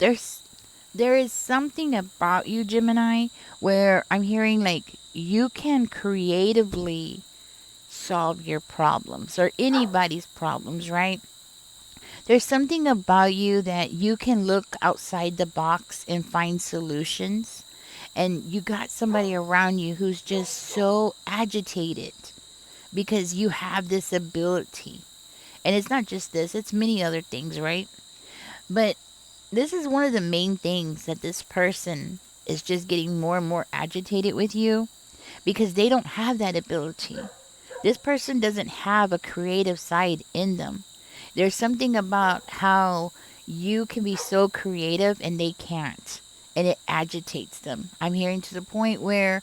there's there is something about you, Gemini, where I'm hearing like you can creatively solve your problems or anybody's problems, right? There's something about you that you can look outside the box and find solutions. And you got somebody around you who's just so agitated because you have this ability. And it's not just this, it's many other things, right? But this is one of the main things that this person is just getting more and more agitated with you because they don't have that ability. This person doesn't have a creative side in them. There's something about how you can be so creative and they can't. And it agitates them. I'm hearing to the point where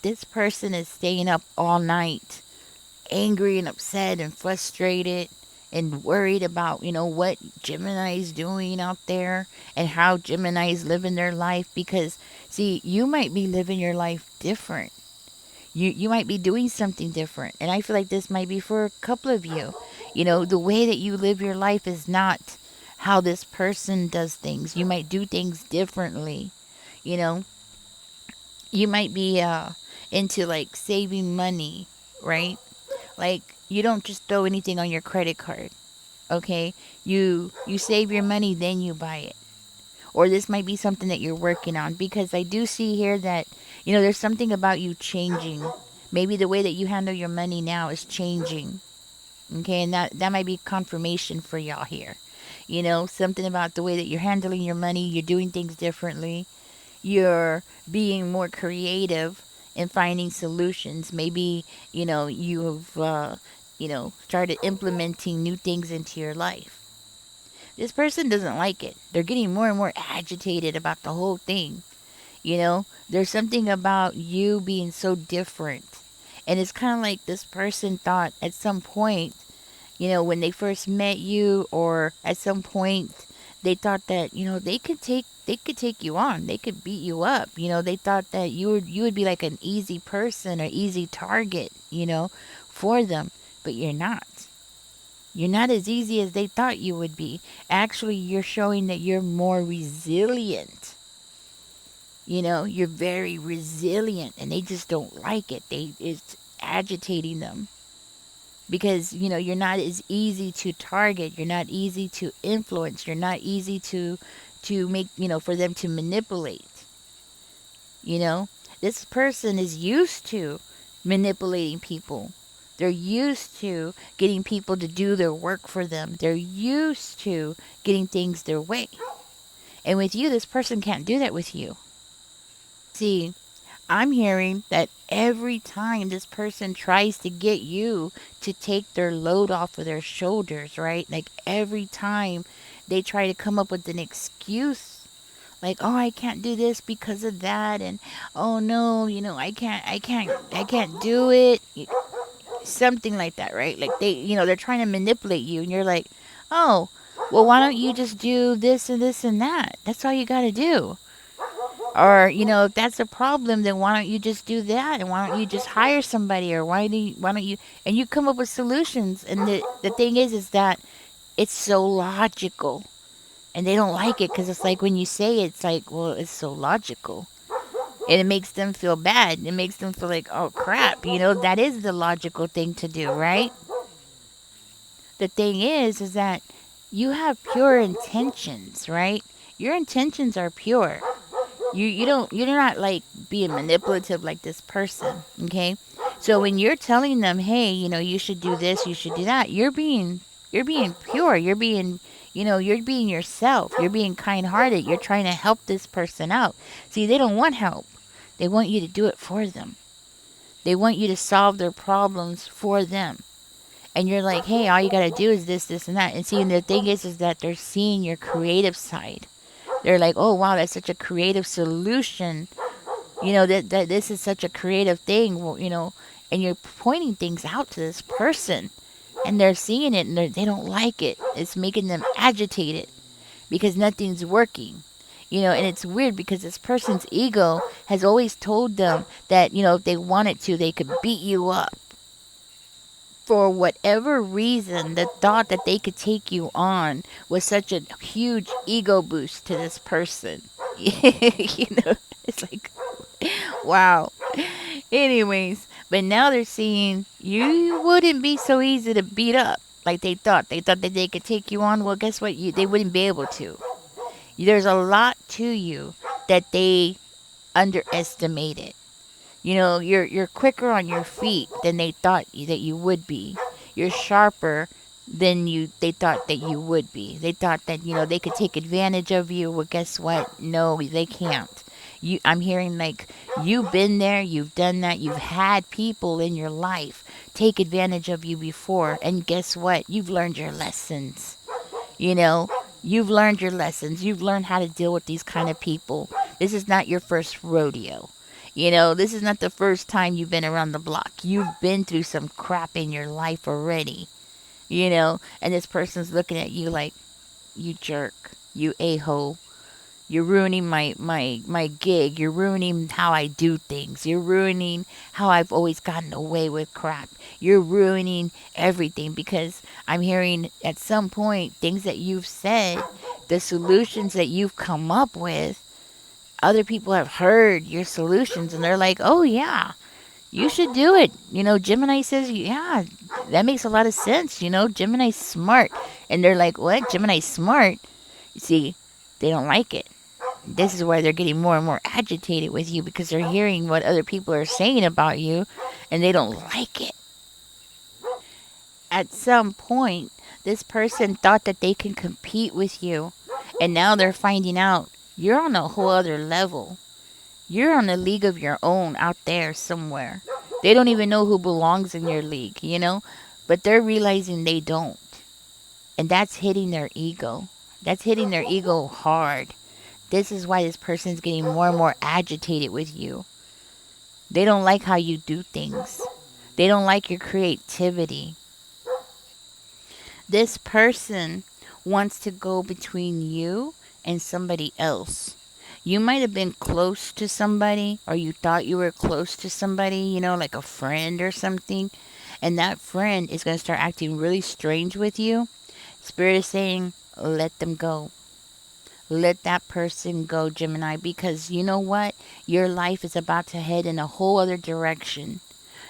this person is staying up all night, angry and upset and frustrated and worried about, what Gemini's doing out there and how Gemini's living their life because see, you might be living your life different. You might be doing something different. And I feel like this might be for a couple of you. The way that you live your life is not how this person does things. You might do things differently. You know, you might be into like saving money, right? Like you don't just throw anything on your credit card, okay? You save your money then you buy it. Or this might be something that you're working on because I do see here that there's something about you changing. Maybe the way that you handle your money now is changing. Okay, and that might be confirmation for y'all here. Something about the way that you're handling your money, you're doing things differently. You're being more creative in finding solutions. Maybe, you've started implementing new things into your life. This person doesn't like it. They're getting more and more agitated about the whole thing. There's something about you being so different. And it's kind of like this person thought at some point, when they first met you or at some point they thought that, they could take you on. They could beat you up. They thought that you would be like an easy person or easy target, for them, but you're not. You're not as easy as they thought you would be. Actually, you're showing that you're more resilient. You're very resilient and they just don't like it. It's agitating them because, you're not as easy to target. You're not easy to influence. You're not easy to make, for them to manipulate. This person is used to manipulating people. They're used to getting people to do their work for them. They're used to getting things their way. And with you, this person can't do that with you. See, I'm hearing that every time this person tries to get you to take their load off of their shoulders, right? Like every time they try to come up with an excuse, like, oh, I can't do this because of that, and oh no, I can't do it. Something like that, right? Like they're trying to manipulate you, and you're like, oh, well, why don't you just do this and this and that? That's all you got to do. Or, if that's a problem, then why don't you just do that? And why don't you just hire somebody? Or why don't you, and you come up with solutions. And the thing is that it's so logical. And they don't like it because it's like when you say it, it's like, well, it's so logical. And it makes them feel bad. It makes them feel like, oh crap, that is the logical thing to do, right? The thing is that you have pure intentions, right? Your intentions are pure. You're not like being manipulative like this person, okay? So when you're telling them, hey, you should do this, you should do that, you're being pure. You're being yourself. You're being kind-hearted. You're trying to help this person out. See, they don't want help. They want you to do it for them. They want you to solve their problems for them. And you're like, hey, all you got to do is this, this, and that. And see, and the thing is that they're seeing your creative side. They're like, oh, wow, that's such a creative solution. That this is such a creative thing, and you're pointing things out to this person. And they're seeing it, and they don't like it. It's making them agitated because nothing's working. And it's weird because this person's ego has always told them that, if they wanted to, they could beat you up. For whatever reason, the thought that they could take you on was such a huge ego boost to this person. It's like, wow. Anyways, but now they're seeing you wouldn't be so easy to beat up like they thought. They thought that they could take you on. Well, guess what? They wouldn't be able to. There's a lot to you that they underestimated. You're quicker on your feet than they thought that you would be. You're sharper than they thought that you would be. They thought that they could take advantage of you. Well, guess what? No, they can't. I'm hearing like you've been there, you've done that, you've had people in your life take advantage of you before, and guess what? You've learned your lessons. You know, you've learned your lessons. You've learned how to deal with these kind of people. This is not your first rodeo. This is not the first time you've been around the block. You've been through some crap in your life already. And this person's looking at you like, you jerk, you a-hole. You're ruining my gig. You're ruining how I do things. You're ruining how I've always gotten away with crap. You're ruining everything because I'm hearing at some point things that you've said, the solutions that you've come up with, other people have heard your solutions and they're like, oh yeah, you should do it. Gemini says, yeah, that makes a lot of sense. Gemini's smart. And they're like, what? Gemini's smart? You see, they don't like it. This is why they're getting more and more agitated with you because they're hearing what other people are saying about you and they don't like it. At some point, this person thought that they can compete with you, and now they're finding out you're on a whole other level. You're on a league of your own out there somewhere. They don't even know who belongs in your league, but they're realizing they don't. And that's hitting their ego. That's hitting their ego hard. This is why this person's getting more and more agitated with you. They don't like how you do things. They don't like your creativity. This person wants to go between you and somebody else. You might have been close to somebody, or you thought you were close to somebody, like a friend or something, and that friend is going to start acting really strange with you. Spirit is saying, let them go. Let that person go, Gemini, because you know what? Your life is about to head in a whole other direction.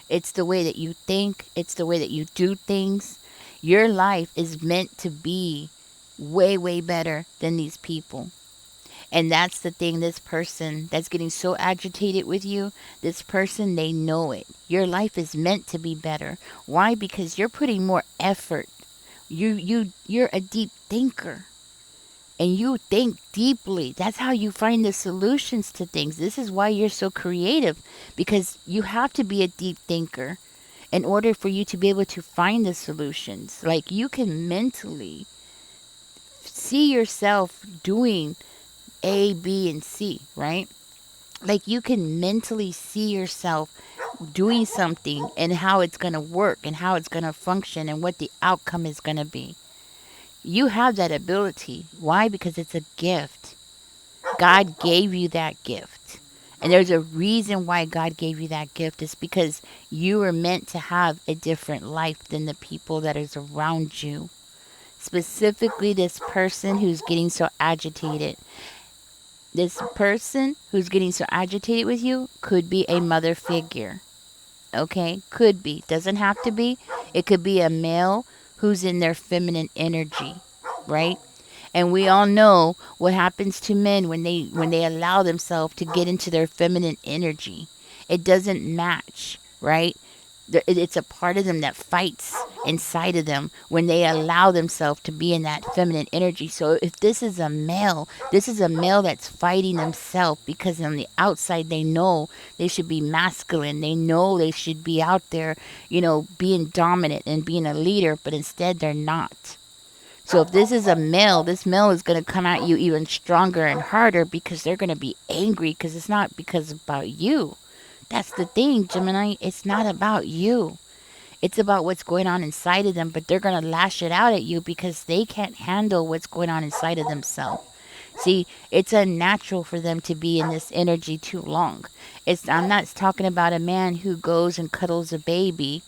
It's the way that you think. It's the way that you do things. Your life is meant to be way, way better than these people. And that's the thing, this person that's getting so agitated with you, this person, they know it. Your life is meant to be better. Why? Because you're putting more effort. You're a deep thinker. And you think deeply. That's how you find the solutions to things. This is why you're so creative, because you have to be a deep thinker in order for you to be able to find the solutions. Like you can mentally see yourself doing A, B, and C, right? Like you can mentally see yourself doing something and how it's going to work and how it's going to function and what the outcome is going to be. You have that ability. Why? Because it's a gift. God gave you that gift. And there's a reason why God gave you that gift. It's because you were meant to have a different life than the people that is around you. Specifically, this person who's getting so agitated. This person who's getting so agitated with you could be a mother figure. Okay? Could be. Doesn't have to be. It could be a male who's in their feminine energy, right? And we all know what happens to men when they allow themselves to get into their feminine energy. It doesn't match, right? It's a part of them that fights inside of them when they allow themselves to be in that feminine energy. So if this is a male that's fighting themselves because on the outside they know they should be masculine. They know they should be out there, being dominant and being a leader, but instead they're not. So if this is a male, this male is going to come at you even stronger and harder because they're going to be angry because it's not because about you. That's the thing, Gemini. It's not about you. It's about what's going on inside of them, but they're going to lash it out at you because they can't handle what's going on inside of themselves. See, it's unnatural for them to be in this energy too long. I'm not talking about a man who goes and cuddles a baby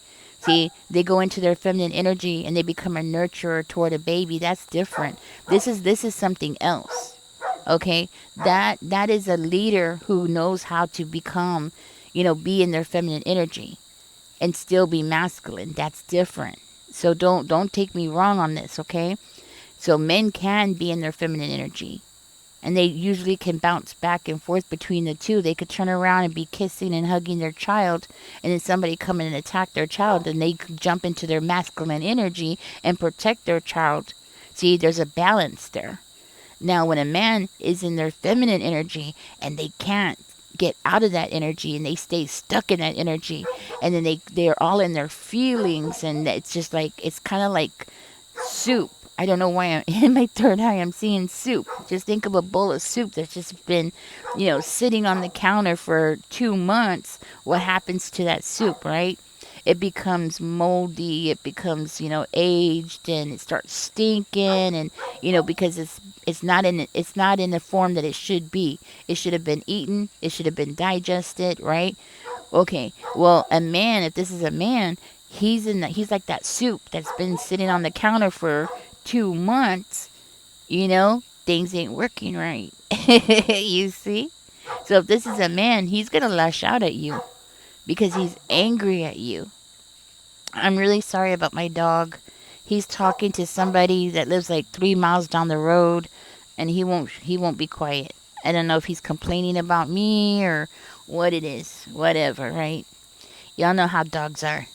See, they go into their feminine energy and they become a nurturer toward a baby. That's different. This is something else. Okay? That is a leader who knows how to become, be in their feminine energy and still be masculine. That's different. So don't take me wrong on this, okay? So men can be in their feminine energy, and they usually can bounce back and forth between the two. They could turn around and be kissing and hugging their child, and then somebody come in and attack their child, and they could jump into their masculine energy and protect their child. See, there's a balance there. Now, when a man is in their feminine energy and they can't get out of that energy and they stay stuck in that energy, and then they're all in their feelings, and it's just like, it's kind of like soup. I don't know why I'm in my third eye. I'm seeing soup. Just think of a bowl of soup that's just been, sitting on the counter for 2 months. What happens to that soup, right? It becomes moldy. It becomes, aged, and it starts stinking, and because it's not in the form that it should be. It should have been eaten. It should have been digested, right? Okay. Well, a man, if this is a man, he's like that soup that's been sitting on the counter for 2 months. Things ain't working right. You see? So if this is a man, he's gonna lash out at you because he's angry at you. I'm really sorry about my dog. He's talking to somebody that lives like 3 miles down the road, and he won't be quiet. I don't know if he's complaining about me or what it is. Whatever, right? Y'all know how dogs are.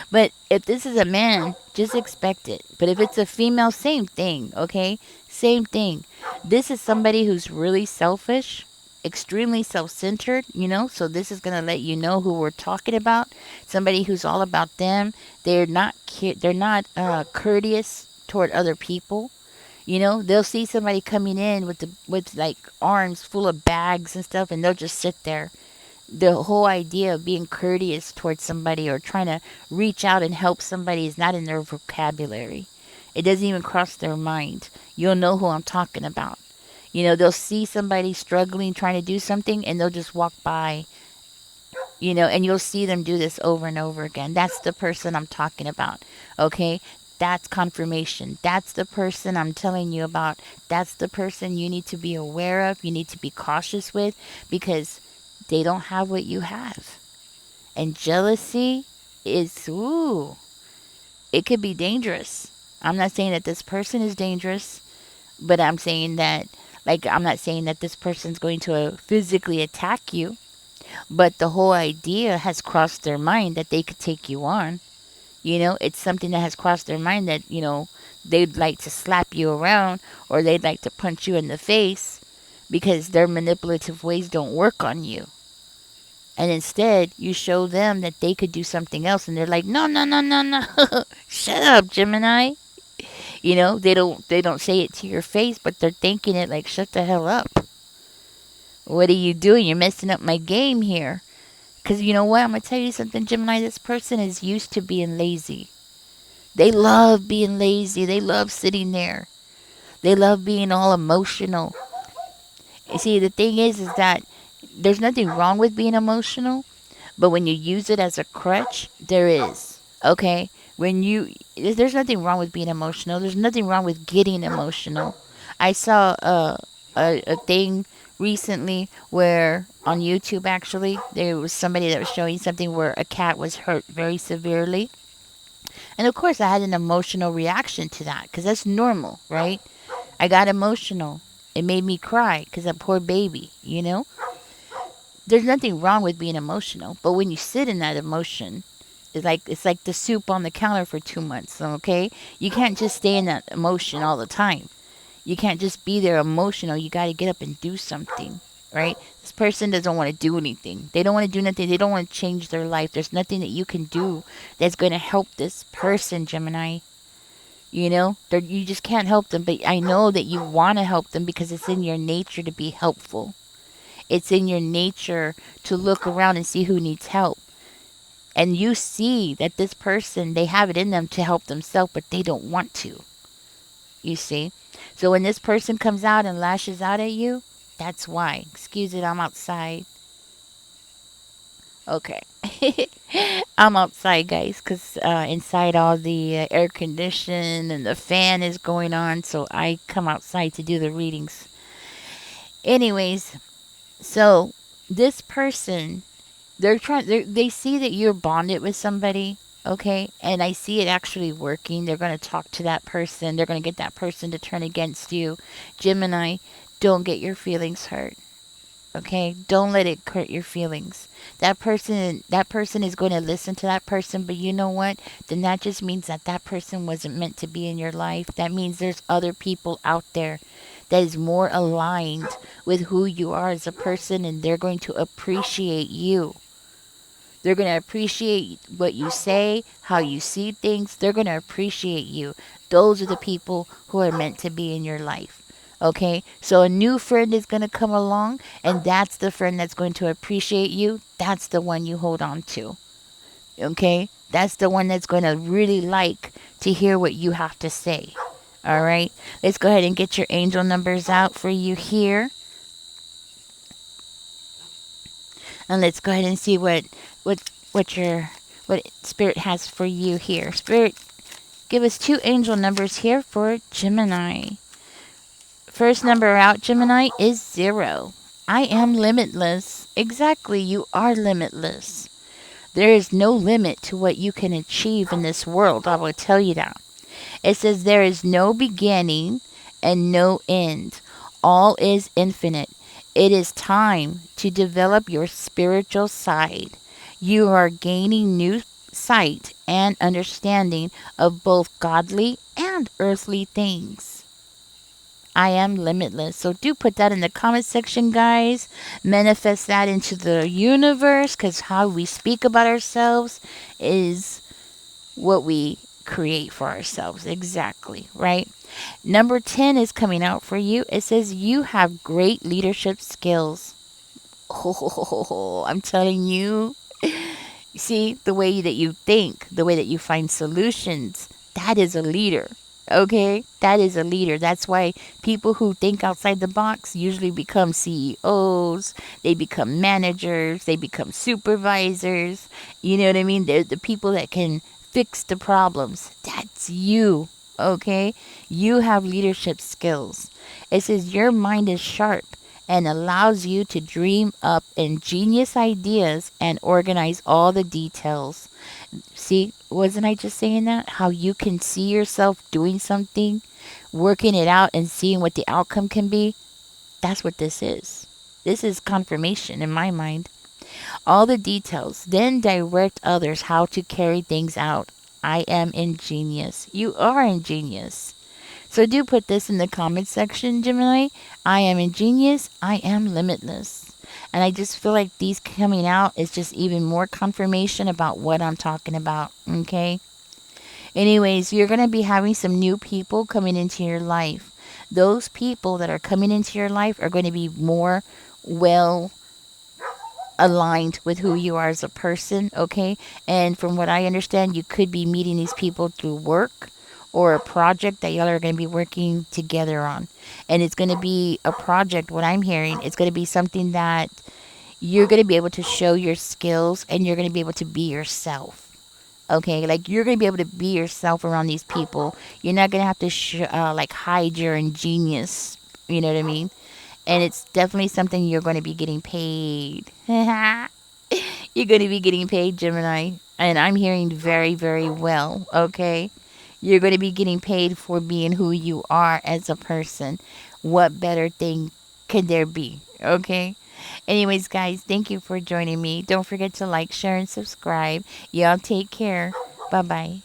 But if this is a man, just expect it. But if it's a female, same thing, okay? Same thing. This is somebody who's really selfish, extremely self-centered, so this is going to let you know who we're talking about. Somebody who's all about them. They're not courteous toward other people. They'll see somebody coming in with like arms full of bags and stuff, and they'll just sit there. The whole idea of being courteous towards somebody or trying to reach out and help somebody is not in their vocabulary. It doesn't even cross their mind. You'll know who I'm talking about. They'll see somebody struggling trying to do something, and they'll just walk by, and you'll see them do this over and over again. That's the person I'm talking about. Okay? That's confirmation. That's the person I'm telling you about. That's the person you need to be aware of. You need to be cautious with, because they don't have what you have. And jealousy is, it could be dangerous. I'm not saying that this person is dangerous, but I'm saying that, I'm not saying that this person's going to physically attack you, but the whole idea has crossed their mind that they could take you on. It's something that has crossed their mind that, they'd like to slap you around, or they'd like to punch you in the face, because their manipulative ways don't work on you. And instead, you show them that they could do something else, and they're like, no, no, no, no, no. Shut up, Gemini. They don't say it to your face, but they're thinking it like, shut the hell up. What are you doing? You're messing up my game here. Because you know what? I'm going to tell you something, Gemini. This person is used to being lazy. They love being lazy. They love sitting there. They love being all emotional. You see, the thing is that there's nothing wrong with being emotional, but when you use it as a crutch, there is. Okay? There's nothing wrong with being emotional. There's nothing wrong with getting emotional. I saw a thing recently where on YouTube, actually, there was somebody that was showing something where a cat was hurt very severely. And of course, I had an emotional reaction to that because that's normal, right? I got emotional. It made me cry because that poor baby. There's nothing wrong with being emotional, but when you sit in that emotion, it's like the soup on the counter for 2 months, okay? You can't just stay in that emotion all the time. You can't just be there emotional. You got to get up and do something, right? This person doesn't want to do anything. They don't want to do nothing. They don't want to change their life. There's nothing that you can do that's going to help this person, Gemini. You just can't help them, but I know that you want to help them because it's in your nature to be helpful. It's in your nature to look around and see who needs help. And you see that this person, they have it in them to help themselves, but they don't want to. You see? So when this person comes out and lashes out at you, that's why. Excuse it, I'm outside. Okay. I'm outside, guys, because inside all the air condition and the fan is going on, so I come outside to do the readings. Anyways, so this person, they see that you're bonded with somebody, okay, and I see it actually working. They're going to talk to that person. They're going to get that person to turn against you. Gemini, don't get your feelings hurt. Okay, don't let it hurt your feelings. That person is going to listen to that person, but you know what? Then that just means that that person wasn't meant to be in your life. That means there's other people out there that is more aligned with who you are as a person, and they're going to appreciate you. They're going to appreciate what you say, how you see things. They're going to appreciate you. Those are the people who are meant to be in your life. Okay? So a new friend is going to come along, and that's the friend that's going to appreciate you. That's the one you hold on to. Okay? That's the one that's going to really like to hear what you have to say. All right? Let's go ahead and get your angel numbers out for you here. And let's go ahead and see what Spirit has for you here. Spirit, give us two angel numbers here for Gemini. First number out, Gemini, is 0. I am limitless. Exactly, you are limitless. There is no limit to what you can achieve in this world. I will tell you that. It says there is no beginning and no end. All is infinite. It is time to develop your spiritual side. You are gaining new sight and understanding of both godly and earthly things. I am limitless. So do put that in the comment section, guys. Manifest that into the universe, because how we speak about ourselves is what we create for ourselves. Exactly, right? Number 10 is coming out for you. It says you have great leadership skills. Oh, I'm telling you. See, the way that you think, the way that you find solutions, that is a leader. Okay? That is a leader. That's why people who think outside the box usually become CEOs, they become managers, they become supervisors. You know what I mean? They're the people that can fix the problems. That's you. Okay? You have leadership skills. It says your mind is sharp and allows you to dream up ingenious ideas and organize all the details. See, wasn't I just saying that? How you can see yourself doing something, working it out, and seeing what the outcome can be? That's what this is. This is confirmation in my mind. All the details, then direct others how to carry things out. I am ingenious. You are ingenious. So do put this in the comment section, Gemini. I am ingenious. I am limitless. And I just feel like these coming out is just even more confirmation about what I'm talking about. Okay? Anyways, you're going to be having some new people coming into your life. Those people that are coming into your life are going to be more well aligned with who you are as a person, okay? And from what I understand, you could be meeting these people through work or a project that y'all are going to be working together on. And it's going to be a project, what I'm hearing, it's going to be something that you're going to be able to show your skills and you're going to be able to be yourself. Okay, like you're gonna be able to be yourself around these people. You're not gonna have to like hide your ingenious. You know what I mean? And it's definitely something you're going to be getting paid. You're going to be getting paid, Gemini. And I'm hearing very, very well, okay? You're going to be getting paid for being who you are as a person. What better thing could there be, okay? Anyways, guys, thank you for joining me. Don't forget to like, share, and subscribe. Y'all take care. Bye bye.